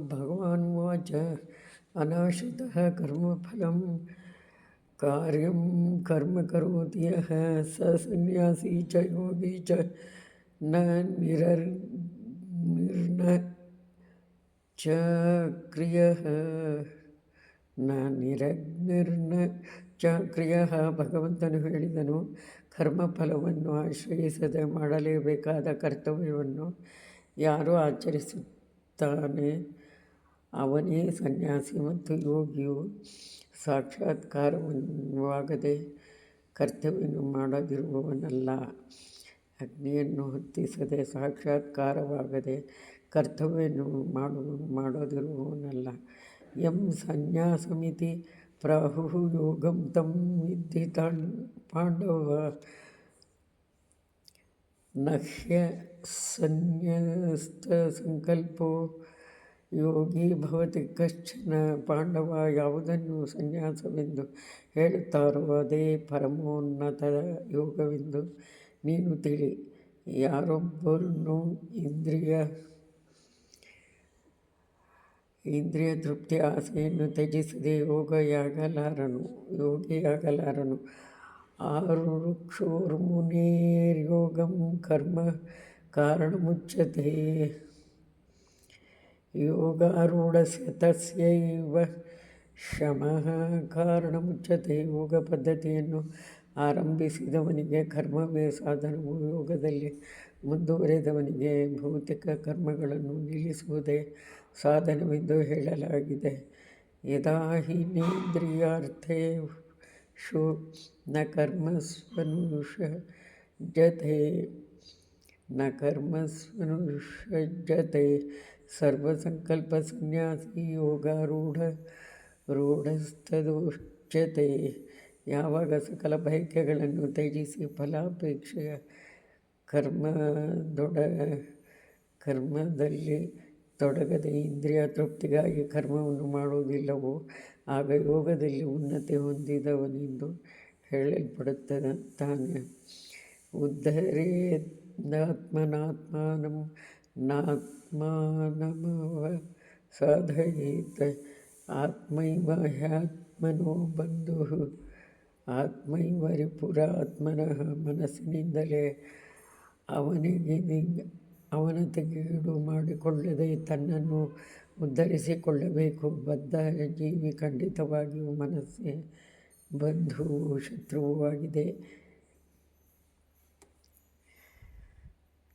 भगवानुवाच अनाश्रितः कर्मफलं कार्यं कर्म करोति यः स सन्न्यासी च योगी च न निर्न च क्रियः ನಿರಗ್ನಿರ್ನ ಚ ಕ್ರಿಯ. ಭಗವಂತನು ಹೇಳಿದನು, ಕರ್ಮಫಲವನ್ನು ಆಶ್ರಯಿಸದೆ ಮಾಡಲೇಬೇಕಾದ ಕರ್ತವ್ಯವನ್ನು ಯಾರು ಆಚರಿಸುತ್ತಾನೆ ಅವನೇ ಸನ್ಯಾಸಿ ಮತ್ತು ಯೋಗಿಯು. ಸಾಕ್ಷಾತ್ಕಾರವಾಗದೆ ಕರ್ತವ್ಯವನ್ನು ಮಾಡದಿರುವವನಲ್ಲ. ಅಗ್ನಿಯನ್ನು ಹೊತ್ತಿಸದೆ ಸಾಕ್ಷಾತ್ಕಾರವಾಗದೆ ಕರ್ತವ್ಯವನ್ನು ಮಾಡದಿರುವವನಲ್ಲ. ಯಂ ಸನ್ಯಾಸಮಿತಿ ಪ್ರಾಹುಃ ಯೋಗಂ ತಂ ವಿದ್ಧಿ ಪಾಂಡವ. ನ ಹ್ಯಸನ್ಯಸ್ತಸಂಕಲ್ಪೋ ಯೋಗಿ ಭವತಿ ಕಶ್ಚನ. ಪಾಂಡವ, ಯಾವುದನ್ನು ಸನ್ಯಾಸವೆಂದು ಹೇಳುತ್ತಾರೋ ಅದೇ ಪರಮೋನ್ನತ ಯೋಗವೆಂದು ನೀನು ತಿಳಿ. ಯಾರೊಬ್ಬನು ಇಂದ್ರಿಯ ತೃಪ್ತಿ ಆಸೆಯನ್ನು ತ್ಯಜಿಸದೆ ಯೋಗಿಯಾಗಲಾರನು. ಆರುಕ್ಷೋರ್ಮುನೇರ್ಯೋಗಂ ಕರ್ಮ ಕಾರಣಮುಚ್ಯತೆ. ಯೋಗಾರೂಢಸ್ಯ ತಸ್ಯೈವ ಶಮಃ ಕಾರಣಮುಚ್ಯತೆ. ಯೋಗ ಪದ್ಧತಿಯನ್ನು ಆರಂಭಿಸಿದವನಿಗೆ ಕರ್ಮವೇ ಸಾಧನವು. ಯೋಗದಲ್ಲಿ ಮುಂದುವರೆದವನಿಗೆ ಭೌತಿಕ ಕರ್ಮಗಳನ್ನು ನಿಲ್ಲಿಸುವುದೇ ಸಾಧನವೆಂದು ಹೇಳಲಾಗಿದೆ. ಯದಾ ಹಿ ನೇಂದ್ರಿಯಾರ್ಥೇಷು ನ ಕರ್ಮಸ್ವನುಷಜ್ಯತೆ ಸರ್ವಸಂಕಲ್ಪ ಸನ್ಯಾಸಿ ಯೋಗಾರೂಢಸ್ತದುಚ್ಯತೆ. ಯಾವಾಗ ಸಕಲ ಬಯಕೆಗಳನ್ನು ತ್ಯಜಿಸಿ ಫಲಾಪೇಕ್ಷೆಯ ಕರ್ಮದಲ್ಲಿ ತೊಡಗದೆ ಇಂದ್ರಿಯ ತೃಪ್ತಿಗಾಗಿ ಕರ್ಮವನ್ನು ಮಾಡುವುದಿಲ್ಲವೋ ಆಗ ಯೋಗದಲ್ಲಿ ಉನ್ನತಿ ಹೊಂದಿದವನೆಂದು ಹೇಳಲ್ಪಡುತ್ತಾನೆ. ಉದ್ಧರೇದಾತ್ಮನಾತ್ಮಾನಂ ನಾತ್ಮಾನಮವ ಸಾಧಯೇತ್. ಆತ್ಮೈವ ಹ್ಯಾತ್ಮನೋ ಬಂಧುಃ ಆತ್ಮೈವ ರಿಪುರಾತ್ಮನಃ. ಮನಸ್ಸಿನಿಂದಲೇ ಅವನತಿಗೀಡು ಮಾಡಿಕೊಳ್ಳದೆ ತನ್ನನ್ನು ಉದ್ಧರಿಸಿಕೊಳ್ಳಬೇಕು. ಬದ್ಧ ಜೀವಿ ಖಂಡಿತವಾಗಿಯೂ ಮನಸ್ಸೇ ಬಂಧುವು ಶತ್ರುವೂ ಆಗಿದೆ.